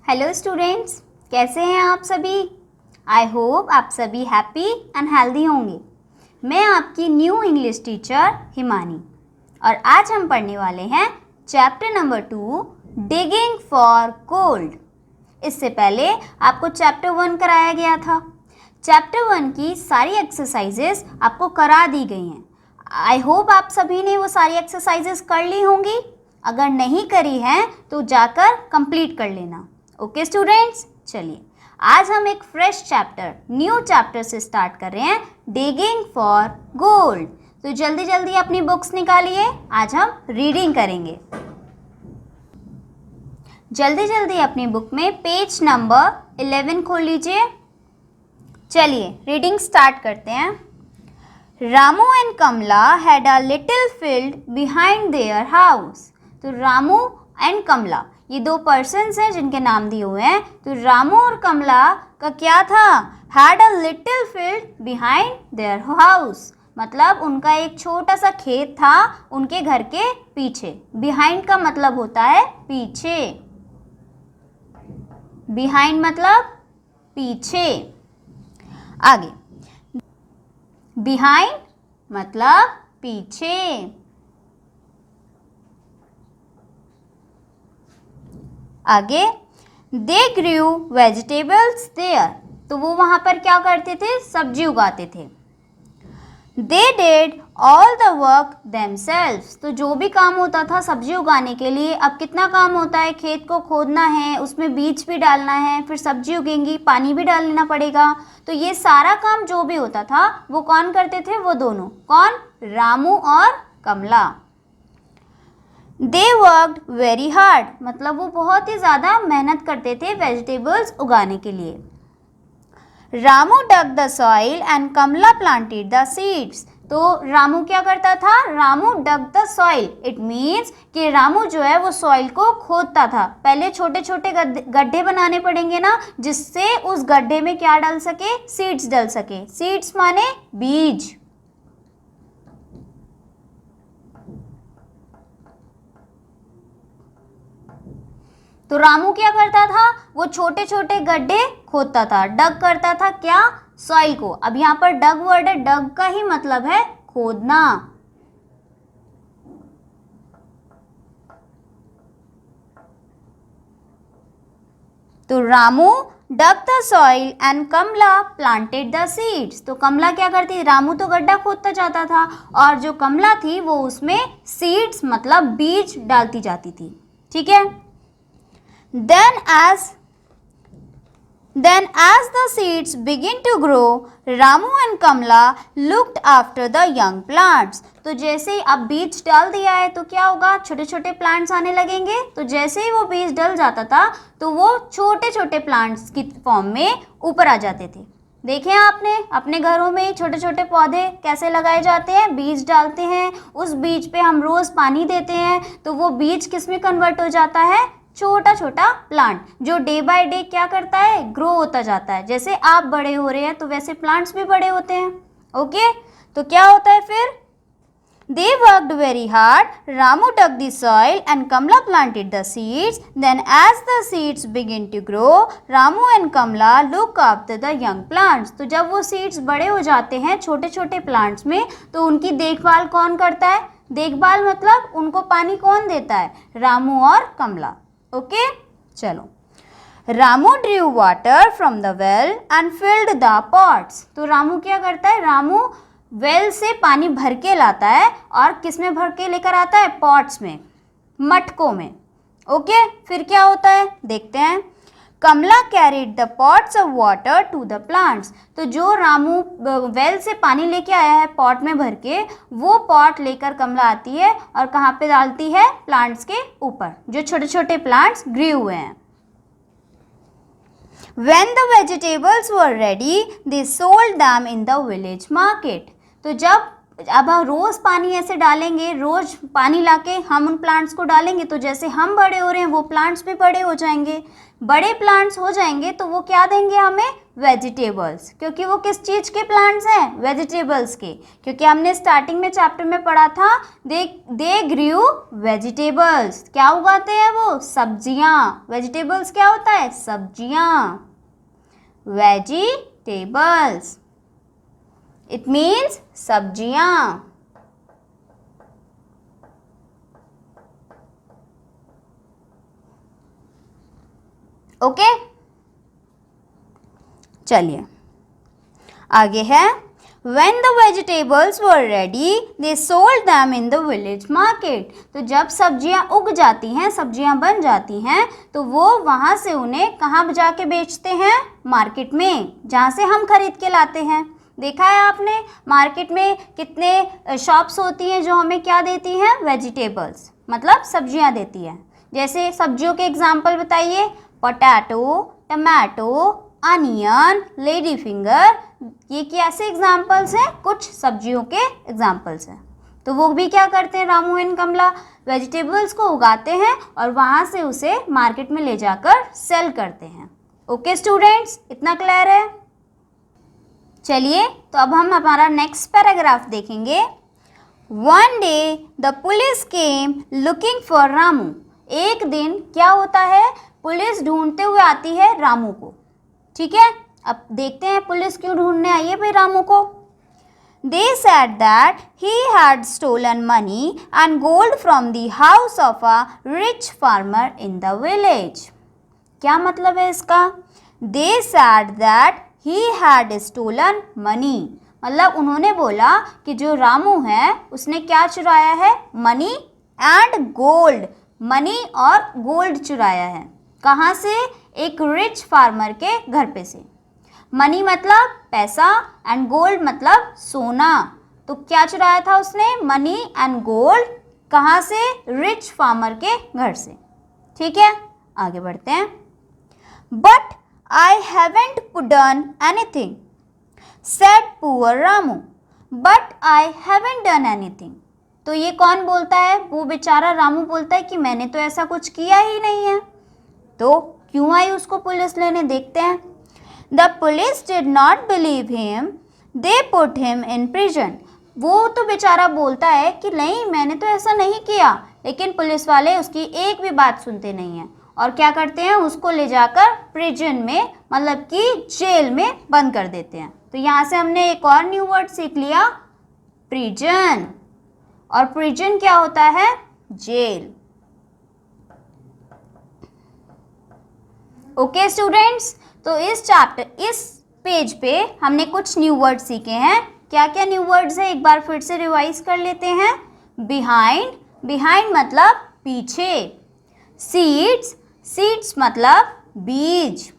Hello students, कैसे हैं आप सभी। आई होप आप सभी हैप्पी एंड हेल्दी होंगे। मैं आपकी न्यू इंग्लिश टीचर हिमानी और आज हम पढ़ने वाले हैं chapter number 2 digging for gold. इससे पहले आपको चैप्टर 1 कराया गया था। चैप्टर 1 की सारी एक्सरसाइजेस आपको करा दी गई हैं। आई होप आप सभी ने वो सारी एक्सरसाइजेस कर ली होंगी। अगर नहीं करी हैं तो जाकर कंप्लीट कर लेना। ओके स्टूडेंट्स, चलिए आज हम एक फ्रेश चैप्टर, न्यू चैप्टर से स्टार्ट कर रहे हैं, डिगिंग फॉर गोल्ड। तो जल्दी जल्दी अपनी बुक्स निकालिए, आज हम रीडिंग करेंगे। जल्दी जल्दी अपनी बुक में पेज नंबर 11 खोल लीजिए। चलिए रीडिंग स्टार्ट करते हैं। Ramu and Kamala had a little field behind their house. तो रामू एंड कमला ये दो पर्सन्स हैं जिनके नाम दिए हुए हैं। तो रामू और कमला का क्या था? Had a little field behind their house, मतलब उनका एक छोटा सा खेत था उनके घर के पीछे। बिहाइंड का मतलब होता है पीछे, बिहाइंड मतलब पीछे। आगे, बिहाइंड मतलब पीछे। आगे, दे ग्रू वेजिटेबल्स देयर, तो वो वहाँ पर क्या करते थे? सब्जी उगाते थे। They did all the work themselves, तो जो भी काम होता था सब्जी उगाने के लिए, अब कितना काम होता है? खेत को खोदना है, उसमें बीज भी डालना है, फिर सब्जी उगेंगी, पानी भी डालना पड़ेगा। तो ये सारा काम जो भी होता था वो कौन करते थे? वो दोनों। कौन? रामू और कमला। दे वर्कड वेरी हार्ड, मतलब वो बहुत ही ज़्यादा मेहनत करते थे वेजिटेबल्स उगाने के लिए। Ramu dug the soil and Kamala planted the seeds, तो रामू क्या करता था? Ramu dug the soil, it means कि रामू जो है वो सॉइल को खोदता था। पहले छोटे छोटे गड्ढे बनाने पड़ेंगे ना, जिससे उस गड्ढे में क्या डाल सके? सीड्स डल सके। सीड्स माने बीज। तो रामू क्या करता था? वो छोटे छोटे गड्ढे खोदता था, डग करता था क्या? सॉइल को। अब यहाँ पर डग वर्ड है, डग का ही मतलब है खोदना। तो Ramu dug the soil and Kamala planted the seeds, तो कमला क्या करती? रामू तो गड्ढा खोदता जाता था और जो कमला थी वो उसमें सीड्स मतलब बीज डालती जाती थी। ठीक है। Then as the seeds begin to grow, Ramu and Kamla looked after the young plants. तो जैसे ही अब बीज डाल दिया है तो क्या होगा? छोटे छोटे प्लांट्स आने लगेंगे। तो जैसे ही वो बीज डल जाता था तो वो छोटे छोटे प्लांट्स की फॉर्म में ऊपर आ जाते थे। देखें आपने अपने घरों में छोटे छोटे पौधे कैसे लगाए जाते हैं? बीज डालते हैं, उस बीज पे हम रोज़ पानी देते हैं, तो वो बीज किस में कन्वर्ट हो जाता है? छोटा छोटा प्लांट, जो डे बाय डे क्या करता है? ग्रो होता जाता है। जैसे आप बड़े हो रहे हैं तो वैसे प्लांट्स भी बड़े होते हैं। ओके, तो क्या होता है फिर? They worked very hard. Ramu dug the soil and Kamla planted the seeds. Then as the seeds begin to grow, Ramu and Kamla look after the young plants. तो जब वो सीड्स बड़े हो जाते हैं छोटे छोटे प्लांट्स में, तो उनकी देखभाल कौन करता है? देखभाल मतलब उनको पानी कौन देता है? रामू और कमला। ओके, चलो। Ramu Drew water from the well and filled the pots, तो रामू क्या करता है? रामू वेल से पानी भर के लाता है और किस में भर के लेकर आता है? पॉट्स में, मटकों में। ओके, फिर क्या होता है देखते हैं। Kamala carried the pots of water to the plants, तो जो रामू वेल से पानी लेके आया है पॉट में भर के, वो पॉट लेकर कमला आती है और कहाँ पे डालती है? प्लांट्स के ऊपर, जो छोटे छोटे प्लांट्स ग्रू हुए हैं। When the vegetables were ready, they sold them in the village market. तो अब हम रोज़ पानी ऐसे डालेंगे, रोज़ पानी लाके हम उन प्लांट्स को डालेंगे, तो जैसे हम बड़े हो रहे हैं वो प्लांट्स भी बड़े हो जाएंगे। बड़े प्लांट्स हो जाएंगे तो वो क्या देंगे हमें? वेजिटेबल्स, क्योंकि वो किस चीज़ के प्लांट्स हैं? वेजिटेबल्स के, क्योंकि हमने स्टार्टिंग में चैप्टर में पढ़ा था दे ग्रू वेजिटेबल्स। क्या उगाते हैं वो? सब्जियां। वेजिटेबल्स क्या होता है? सब्जियां। वेजिटेबल्स इट मीन्स सब्जियां। ओके, चलिए आगे है When the vegetables were ready, they sold them in the village market. तो जब सब्जियां उग जाती हैं, सब्जियां बन जाती हैं, तो वो वहाँ से उन्हें कहाँ जाके बेचते हैं? मार्केट में, जहाँ से हम खरीद के लाते हैं। देखा है आपने मार्केट में कितने शॉप्स होती हैं जो हमें क्या देती हैं? वेजिटेबल्स, मतलब सब्जियां देती है। जैसे सब्जियों के एग्जाम्पल बताइए। Potato, tomato, onion, lady finger, ये कैसे एग्जाम्पल्स हैं? कुछ सब्जियों के एग्जाम्पल्स हैं। तो वो भी क्या करते हैं? रामू एंड कमला वेजिटेबल्स को उगाते हैं और वहाँ से उसे मार्केट में ले जाकर सेल करते हैं। ओके स्टूडेंट्स, इतना क्लियर है? चलिए तो अब हम हमारा नेक्स्ट पैराग्राफ देखेंगे। One day the police came looking for Ramu. एक दिन क्या होता है? पुलिस ढूंढते हुए आती है रामू को। ठीक है, अब देखते हैं पुलिस क्यों ढूंढने आई है भाई रामू को। They said that he had stolen money and gold from the house of a rich farmer in the village. क्या मतलब है इसका? They said that he had stolen money, मतलब उन्होंने बोला कि जो रामू है उसने क्या चुराया है? मनी एंड गोल्ड, मनी और गोल्ड चुराया है। कहाँ से? एक रिच फार्मर के घर पे से। मनी मतलब पैसा एंड गोल्ड मतलब सोना। तो क्या चुराया था उसने? Money and gold. कहाँ से? रिच फार्मर के घर से। ठीक है, आगे बढ़ते हैं। But I haven't done anything said poor Ramu. But I haven't done anything. तो ये कौन बोलता है? वो बेचारा रामू बोलता है कि मैंने तो ऐसा कुछ किया ही नहीं है। तो क्यों आई उसको पुलिस लेने? देखते हैं। The police did not believe him. They put him in prison. वो तो बेचारा बोलता है कि नहीं मैंने तो ऐसा नहीं किया, लेकिन पुलिस वाले उसकी एक भी बात सुनते नहीं हैं और क्या करते हैं? उसको ले जाकर प्रिजन में, मतलब कि जेल में बंद कर देते हैं। तो यहाँ से हमने एक और न्यू वर्ड सीख लिया, प्रिजन। और प्रिजन क्या होता है? जेल। ओके स्टूडेंट्स, तो इस पेज पे हमने कुछ न्यू वर्ड सीखे हैं। क्या क्या न्यू वर्ड्स हैं एक बार फिर से रिवाइज कर लेते हैं। बिहाइंड, बिहाइंड मतलब पीछे। सीड्स, सीड्स मतलब बीज।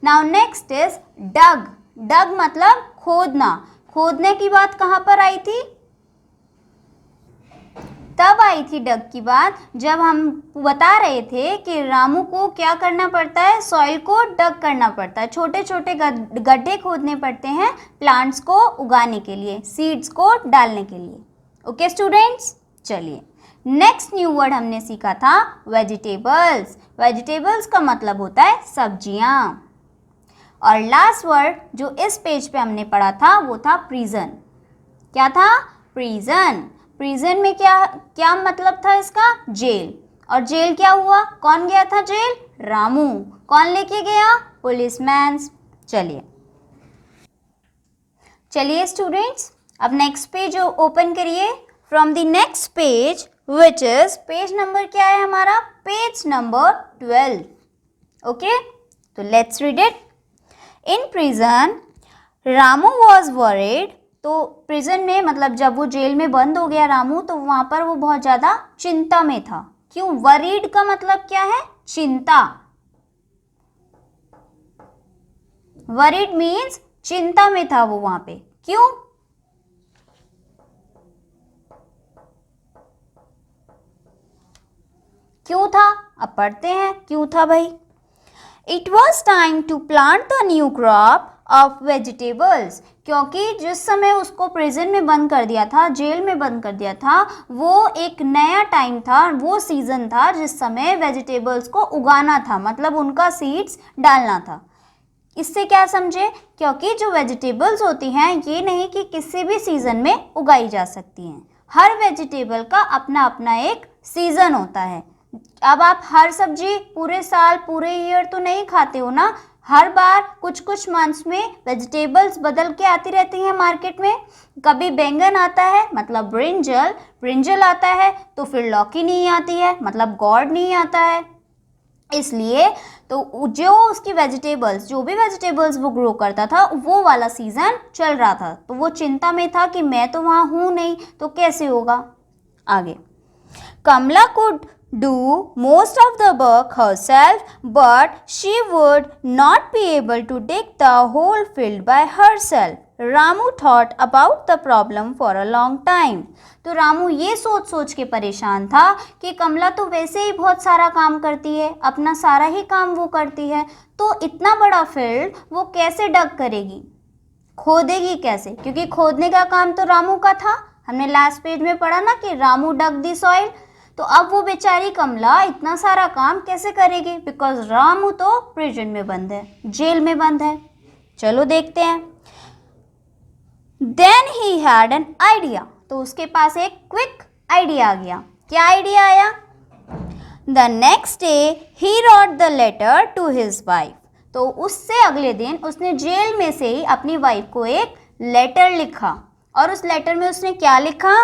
नाउ नेक्स्ट इज डग, डग मतलब खोदना। खोदने की बात कहाँ पर आई थी? तब आई थी डग की बात जब हम बता रहे थे कि रामू को क्या करना पड़ता है? सॉइल को डग करना पड़ता है, छोटे छोटे गड्ढे खोदने पड़ते हैं प्लांट्स को उगाने के लिए, सीड्स को डालने के लिए। ओके स्टूडेंट्स, चलिए नेक्स्ट न्यू वर्ड हमने सीखा था वेजिटेबल्स। वेजिटेबल्स का मतलब होता है सब्जियां। और लास्ट वर्ड जो इस पेज पे हमने पढ़ा था वो था प्रिजन। क्या था? प्रिजन। प्रिजन में क्या मतलब था इसका? जेल। और जेल क्या हुआ? कौन गया था जेल? रामू। कौन लेके गया? पुलिसमैन। चलिए स्टूडेंट्स, अब नेक्स्ट पेज ओपन करिए। From the next page which is page number क्या है हमारा? Page number 12। ओके, तो let's read it. In prison Ramu was worried. तो प्रिजन में मतलब जब वो जेल में बंद हो गया रामू, तो वहाँ पर वो बहुत ज़्यादा चिंता में था। क्यों? वरीड का मतलब क्या है? चिंता। वरीड मीन्स चिंता में था वो वहाँ पे। क्यों? क्यों था? अब पढ़ते हैं क्यों था भाई। It was time to plant the new crop of vegetables. क्योंकि जिस समय उसको प्रिजन में बंद कर दिया था, जेल में बंद कर दिया था, वो एक नया टाइम था, वो सीजन था जिस समय वेजिटेबल्स को उगाना था, मतलब उनका सीड्स डालना था। इससे क्या समझे, क्योंकि जो वेजिटेबल्स होती हैं ये नहीं कि किसी भी सीज़न में उगाई जा सकती हैं। हर वेजिटेबल का अपना अपना एक सीज़न होता है। अब आप हर सब्जी पूरे साल पूरे ईयर तो नहीं खाते हो ना, हर बार कुछ कुछ मंथ्स में वेजिटेबल्स बदल के आती रहती हैं मार्केट में। कभी बैंगन आता है मतलब ब्रिंजल, ब्रिंजल आता है तो फिर लौकी नहीं आती है मतलब गॉर्ड नहीं आता है। इसलिए तो जो उसकी वेजिटेबल्स, जो भी वेजिटेबल्स वो ग्रो करता था वो वाला सीजन चल रहा था, तो वो चिंता में था कि मैं तो वहाँ हूँ नहीं तो कैसे होगा। आगे, Kamla could do most of the work herself, but she would not be able to dig the whole field by herself. Ramu thought about the problem for a long time. तो रामू ये सोच सोच के परेशान था कि कमला तो वैसे ही बहुत सारा काम करती है, अपना सारा ही काम वो करती है, तो इतना बड़ा फील्ड वो कैसे डग करेगी, खोदेगी कैसे, क्योंकि खोदने का काम तो रामू का था। हमने लास्ट पेज में पढ़ा ना कि रामू डग दी सॉइल। तो अब वो बेचारी कमला इतना सारा काम कैसे करेगी, बिकॉज रामू तो प्रिजन में बंद है, जेल में बंद है। चलो देखते हैं। Then he had an idea, तो उसके पास एक क्विक आइडिया आ गया। क्या आइडिया आया? The next day he wrote the letter to his wife, तो उससे अगले दिन उसने जेल में से ही अपनी वाइफ को एक लेटर लिखा, और उस लेटर में उसने क्या लिखा?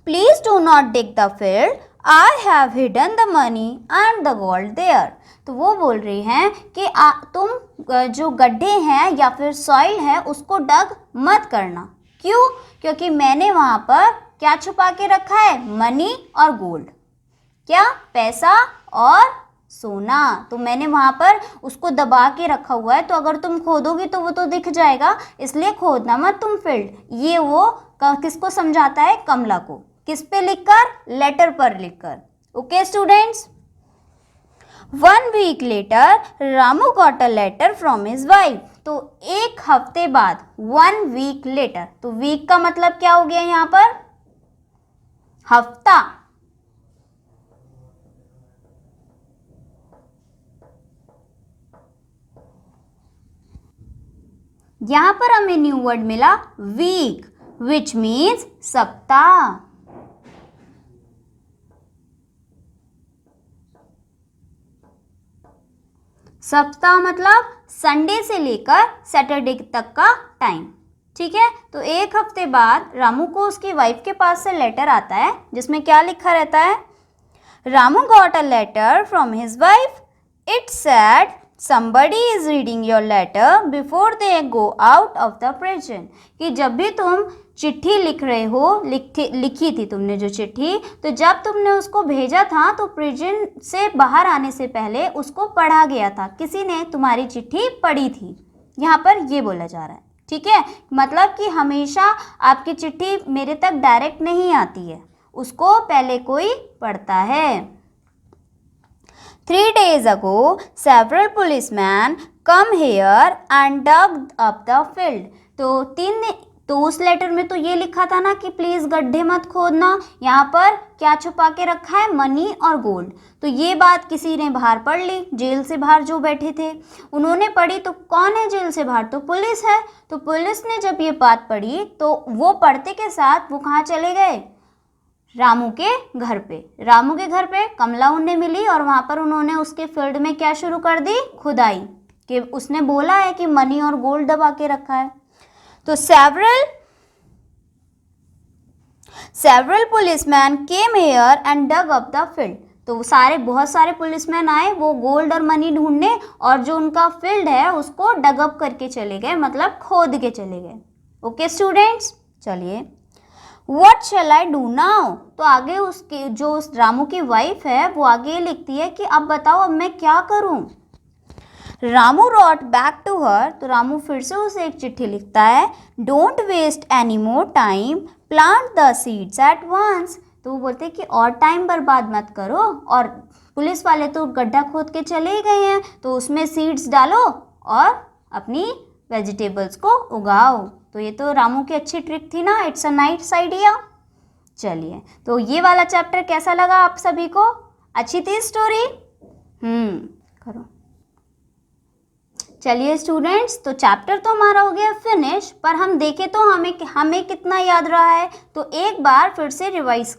Please do not dig the field, I have hidden the money and the gold there. तो वो बोल रही हैं कि तुम जो गड्ढे हैं या फिर सॉइल है उसको डग मत करना। क्यों? क्योंकि मैंने वहाँ पर क्या छुपा के रखा है? मनी और गोल्ड। क्या? पैसा और सोना। तो मैंने वहाँ पर उसको दबा के रखा हुआ है, तो अगर तुम खोदोगी तो वो तो दिख जाएगा, इसलिए खोदना मत तुम फील्ड। ये वो किसको समझाता है? कमला को। किस पे लिखकर? लेटर पर लिखकर। Okay students. 1 week later Ramu got a letter from his wife, तो एक हफ्ते बाद 1 week later, तो वीक का मतलब क्या हो गया यहाँ पर? हफ्ता। यहां पर हमें न्यू वर्ड मिला वीक, विच मीन्स सप्ताह। सप्ताह मतलब संडे से लेकर सैटरडे तक का टाइम। ठीक है, तो एक हफ्ते बाद रामू को उसकी वाइफ के पास से लेटर आता है जिसमें क्या लिखा रहता है? Ramu got a letter from his wife, it said somebody is reading your letter before they go out of the prison। कि जब भी तुम चिट्ठी लिख रहे हो, लिखी थी तुमने जो चिट्ठी, तो जब तुमने उसको भेजा था तो प्रिजन से बाहर आने से पहले उसको पढ़ा गया था, किसी ने तुम्हारी चिट्ठी पढ़ी थी। यहाँ पर ये बोला जा रहा है। ठीक है, मतलब कि हमेशा आपकी चिट्ठी मेरे तक डायरेक्ट नहीं आती है, उसको पहले कोई पढ़ता है। 3 days ago, several policemen come here and dug up the field। तो उस लेटर में तो ये लिखा था ना कि प्लीज़ गड्ढे मत खोदना। यहाँ पर क्या छुपा के रखा है? मनी और गोल्ड। तो ये बात किसी ने बाहर पढ़ ली, जेल से बाहर जो बैठे थे उन्होंने पढ़ी। तो कौन है जेल से बाहर? तो पुलिस है। तो पुलिस ने जब ये बात पढ़ी तो वो पढ़ते के साथ वो कहाँ चले गए? रामू के घर पे। रामू के घर पे कमला उन्हें मिली और वहाँ पर उन्होंने उसके फील्ड में क्या शुरू कर दी? खुदाई। कि उसने बोला है कि मनी और गोल्ड दबा के रखा है। तो several policemen came here and dug up the field। तो बहुत सारे पुलिसमैन आए वो गोल्ड और मनी ढूंढने, और जो उनका फील्ड है उसको डग अप करके चले गए, मतलब खोद के चले गए। ओके स्टूडेंट्स, चलिए What shall I do now? तो आगे उसके जो उस रामू की वाइफ है वो आगे लिखती है कि अब बताओ अब मैं क्या करूं। Ramu wrote back to her, तो रामू फिर से उसे एक चिट्ठी लिखता है। Don't waste any more time, plant the seeds at once। तो वो बोलते कि और टाइम बर्बाद मत करो, और पुलिस वाले तो गड्ढा खोद के चले ही गए हैं, तो उसमें सीड्स डालो और अपनी वेजिटेबल्स को उगाओ। तो ये तो रामू की अच्छी ट्रिक थी ना, इट्स अ नाइस आइडिया। चलिए, तो ये वाला चैप्टर कैसा लगा आप सभी को? अच्छी थी स्टोरी? करो। चलिए स्टूडेंट्स, तो चैप्टर तो हमारा हो गया फिनिश, पर हम देखें तो हमें कितना याद रहा है, तो एक बार फिर से रिवाइज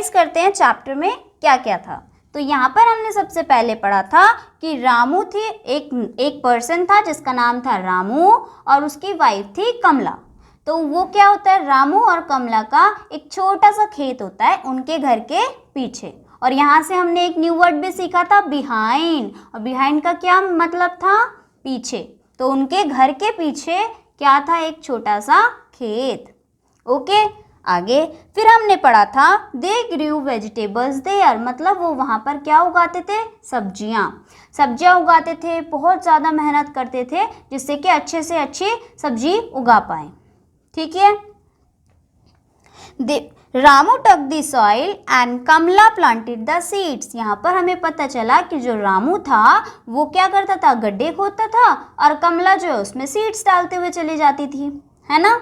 करते हैं चैप्टर में क्या क्या था। तो यहाँ पर हमने सबसे पहले पढ़ा था कि रामू थी, एक पर्सन था जिसका नाम था रामू और उसकी वाइफ थी कमला। तो वो क्या होता है, रामू और कमला का एक छोटा सा खेत होता है उनके घर के पीछे। और यहाँ से हमने एक न्यू वर्ड भी सीखा था, बिहाइंड। और बिहाइंड का क्या मतलब था, पीछे। तो उनके घर के पीछे क्या था, एक छोटा सा खेत। ओके, आगे फिर हमने पढ़ा था दे ग्रू वेजिटेबल्स देयर, मतलब वो वहाँ पर क्या उगाते थे, सब्जियाँ उगाते थे, बहुत ज़्यादा मेहनत करते थे जिससे कि अच्छे से अच्छी सब्जी उगा पाए। ठीक है, Ramu tuck the soil and Kamala planted the seeds. यहाँ पर हमें पता चला कि जो रामू था वो क्या करता था, गड्ढे खोदता था और कमला जो है उसमें सीड्स डालते हुए चली जाती थी, है ना।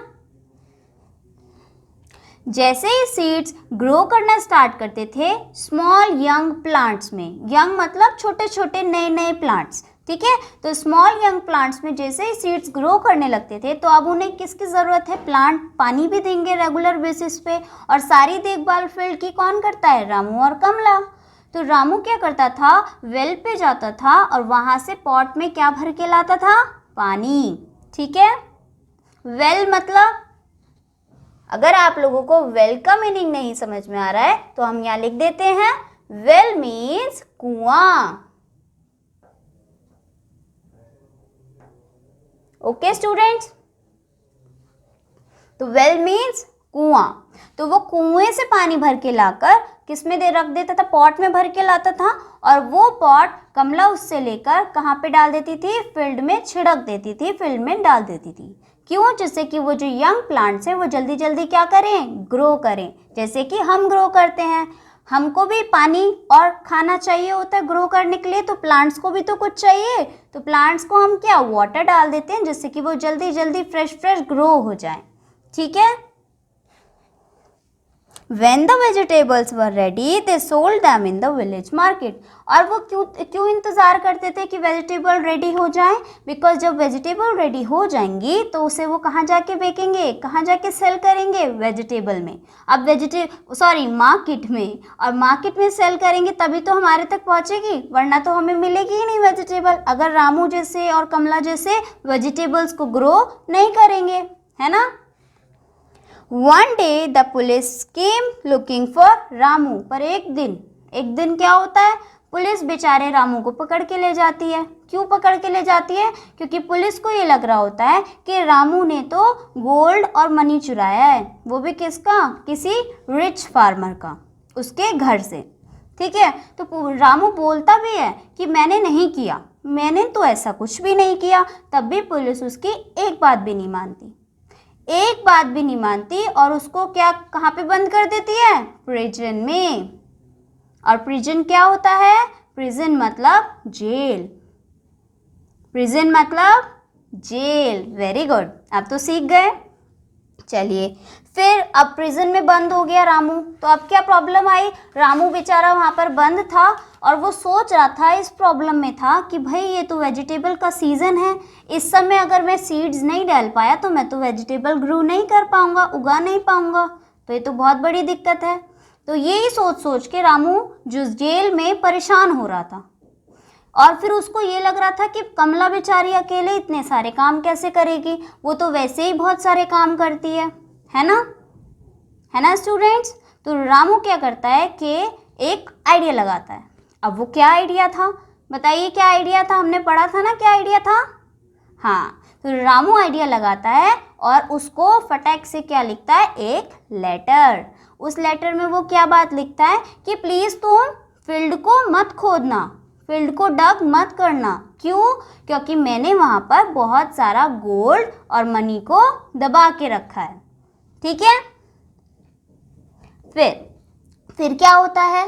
जैसे ही सीड्स ग्रो करना स्टार्ट करते थे स्मॉल यंग प्लांट्स में, यंग मतलब छोटे छोटे नए नए प्लांट्स, ठीक है। तो स्मॉल यंग प्लांट्स में जैसे ही सीड्स ग्रो करने लगते थे तो अब उन्हें किसकी ज़रूरत है, प्लांट पानी भी देंगे रेगुलर बेसिस पे, और सारी देखभाल फील्ड की कौन करता है, रामू और कमला। तो रामू क्या करता था, वेल पे जाता था और वहाँ से पॉट में क्या भर के लाता था, पानी। ठीक है, वेल मतलब, अगर आप लोगों को वेल का मीनिंग नहीं समझ में आ रहा है तो हम यहाँ लिख देते हैं, वेल मीन्स कुआं। ओके स्टूडेंट्स, तो वेल मीन्स कुआं। तो वो कुएं से पानी भर के लाकर किस में दे रख देता था, पॉट में भर के लाता था, और वो पॉट कमला उससे लेकर कहाँ पे डाल देती थी, फील्ड में छिड़क देती थी, फील्ड में डाल देती थी। क्यों, जिससे कि वो जो यंग प्लांट्स हैं वो जल्दी जल्दी क्या करें, ग्रो करें। जैसे कि हम ग्रो करते हैं, हमको भी पानी और खाना चाहिए होता है ग्रो करने के लिए, तो प्लांट्स को भी तो कुछ चाहिए। तो प्लांट्स को हम क्या, वाटर डाल देते हैं जिससे कि वो जल्दी जल्दी फ्रेश ग्रो हो जाए। ठीक है, When the vegetables were ready, they sold them in the village market. और वो क्यों इंतज़ार करते थे कि वेजिटेबल रेडी हो जाए, बिकॉज जब वेजिटेबल रेडी हो जाएंगी तो उसे वो कहाँ जाके बेचेंगे, कहाँ जाके सेल करेंगे, वेजिटेबल में। अब मार्केट में, और मार्केट में सेल करेंगे तभी तो हमारे तक पहुँचेगी, वरना तो हमें मिलेगी ही नहीं वेजिटेबल, अगर रामू जैसे और कमला जैसे वेजिटेबल्स को ग्रो नहीं करेंगे, है ना। One day the police came looking for Ramu, पर एक दिन क्या होता है, पुलिस बेचारे रामू को पकड़ के ले जाती है। क्यों पकड़ के ले जाती है, क्योंकि पुलिस को ये लग रहा होता है कि रामू ने तो गोल्ड और मनी चुराया है, वो भी किसका, किसी रिच फार्मर का, उसके घर से। ठीक है, तो रामू बोलता भी है कि मैंने नहीं किया, मैंने तो ऐसा कुछ भी नहीं किया, तब भी पुलिस उसकी एक बात भी नहीं मानती, और उसको क्या, कहाँ पे बंद कर देती है, प्रिजन में। और प्रिजन क्या होता है, प्रिजन मतलब जेल। वेरी गुड, अब तो सीख गए। चलिए, फिर अब प्रिजन में बंद हो गया रामू, तो अब क्या प्रॉब्लम आई, रामू बेचारा वहाँ पर बंद था और वो सोच रहा था, इस प्रॉब्लम में था कि भाई ये तो वेजिटेबल का सीज़न है, इस समय अगर मैं सीड्स नहीं डाल पाया तो मैं तो वेजिटेबल ग्रो नहीं कर पाऊँगा, उगा नहीं पाऊँगा, तो ये तो बहुत बड़ी दिक्कत है। तो यही सोच के रामू जो जेल में परेशान हो रहा था, और फिर उसको ये लग रहा था कि कमला बेचारी अकेले इतने सारे काम कैसे करेगी, वो तो वैसे ही बहुत सारे काम करती है ना स्टूडेंट्स। तो रामू क्या करता है कि एक आइडिया लगाता है। अब वो क्या आइडिया था, बताइए क्या आइडिया था, हमने पढ़ा था ना क्या आइडिया था। हाँ, तो रामू आइडिया लगाता है और उसको फटाक से क्या लिखता है, एक लेटर। उस लेटर में वो क्या बात लिखता है कि प्लीज़ तुम फील्ड को मत खोदना, फील्ड को डग मत करना। क्यों, क्योंकि मैंने वहाँ पर बहुत सारा गोल्ड और मनी को दबा के रखा है। ठीक है, फिर क्या होता है,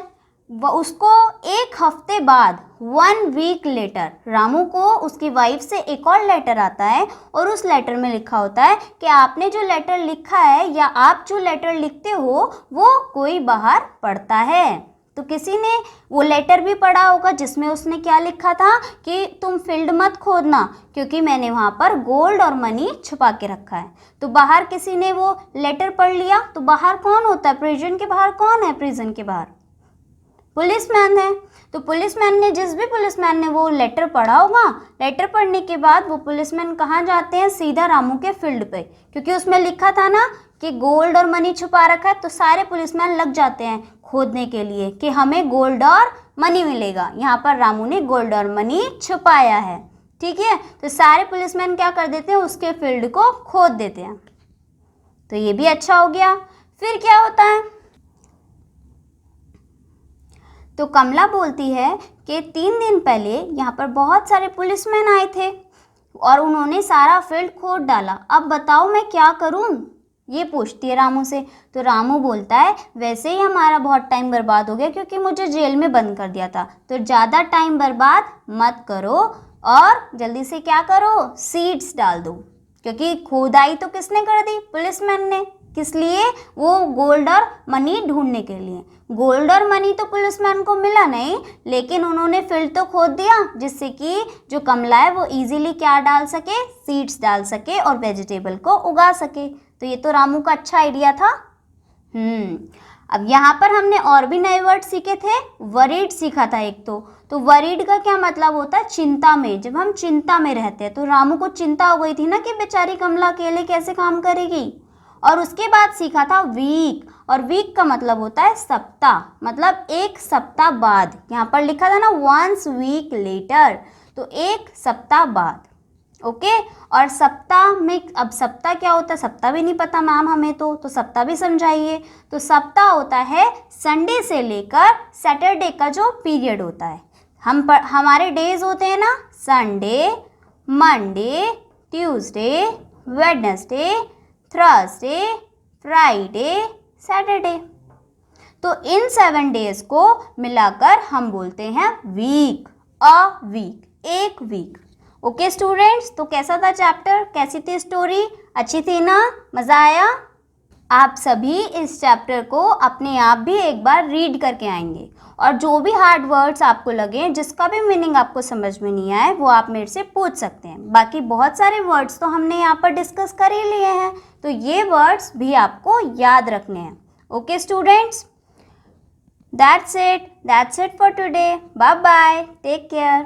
वो उसको एक हफ्ते बाद 1 वीक लेटर रामू को उसकी वाइफ से एक और लेटर आता है, और उस लेटर में लिखा होता है कि आपने जो लेटर लिखा है या आप जो लेटर लिखते हो वो कोई बाहर पढ़ता है तो किसी ने वो लेटर भी पढ़ा होगा जिसमें उसने क्या लिखा था कि तुम फील्ड मत खोदना क्योंकि मैंने वहाँ पर गोल्ड और मनी छुपा के रखा है। तो बाहर किसी ने वो लेटर पढ़ लिया, तो बाहर कौन होता है? प्रिजन के बाहर कौन है? प्रिजन के बाहर पुलिसमैन है। तो पुलिसमैन ने, जिस भी पुलिसमैन ने वो लेटर पढ़ा होगा, लेटर पढ़ने के बाद वो पुलिसमैन कहाँ जाते हैं? सीधा रामू के फील्ड पे, क्योंकि उसमें लिखा था ना कि गोल्ड और मनी छुपा रखा है। तो सारे पुलिसमैन लग जाते हैं खोदने के लिए कि हमें गोल्ड और मनी मिलेगा। यहाँ पर रामू ने गोल्ड और मनी छुपाया है, ठीक है। तो सारे पुलिसमैन क्या कर देते हैं? उसके फील्ड को खोद देते हैं। तो ये भी अच्छा हो गया। फिर क्या होता है? तो कमला बोलती है कि 3 दिन पहले यहाँ पर बहुत सारे पुलिसमैन आए थे और उन्होंने सारा फील्ड खोद डाला। अब बताओ मैं क्या करूँ? ये पूछती है रामू से। तो रामू बोलता है वैसे ही हमारा बहुत टाइम बर्बाद हो गया क्योंकि मुझे जेल में बंद कर दिया था, तो ज़्यादा टाइम बर्बाद मत करो और जल्दी से क्या करो? सीड्स डाल दो, क्योंकि खुदाई तो किसने कर दी? पुलिसमैन ने। किस लिए? वो गोल्ड और मनी ढूंढने के लिए। गोल्ड और मनी तो पुलिसमैन को मिला नहीं, लेकिन उन्होंने फील्ड तो खोद दिया जिससे कि जो कमला है वो इजीली क्या डाल सके? सीड्स डाल सके और वेजिटेबल को उगा सके। तो ये तो रामू का अच्छा आइडिया था। अब यहाँ पर हमने और भी नए वर्ड सीखे थे। वरीड सीखा था एक तो वरीड का क्या मतलब होता है? चिंता में। जब हम चिंता में रहते हैं, तो रामू को चिंता हो गई थी ना कि बेचारी कमला अकेले कैसे काम करेगी। और उसके बाद सीखा था वीक, और वीक का मतलब होता है सप्ताह, मतलब एक सप्ताह बाद। यहाँ पर लिखा था ना वंस वीक लेटर, तो एक सप्ताह बाद। ओके। और सप्ताह में, अब सप्ताह क्या होता है? सप्ताह भी नहीं पता मैम हमें, तो सप्ताह भी समझाइए। तो सप्ताह होता है संडे से लेकर सैटरडे का जो पीरियड होता है। हमारे डेज होते हैं ना, Sunday, Monday, Tuesday, Wednesday, Thursday, Friday, Saturday. तो इन 7 डेज को मिलाकर हम बोलते हैं वीक, अ वीक, एक वीक। ओके स्टूडेंट्स, तो कैसा था चैप्टर? कैसी थी स्टोरी? अच्छी थी ना? मज़ा आया? आप सभी इस चैप्टर को अपने आप भी एक बार रीड करके आएंगे, और जो भी हार्ड वर्ड्स आपको लगे, जिसका भी मीनिंग आपको समझ में नहीं आए, वो आप मेरे से पूछ सकते हैं। बाकी बहुत सारे वर्ड्स तो हमने यहाँ पर डिस्कस कर ही लिए हैं, तो ये वर्ड्स भी आपको याद रखने हैं। Okay students, that's it for today. Bye bye, take care.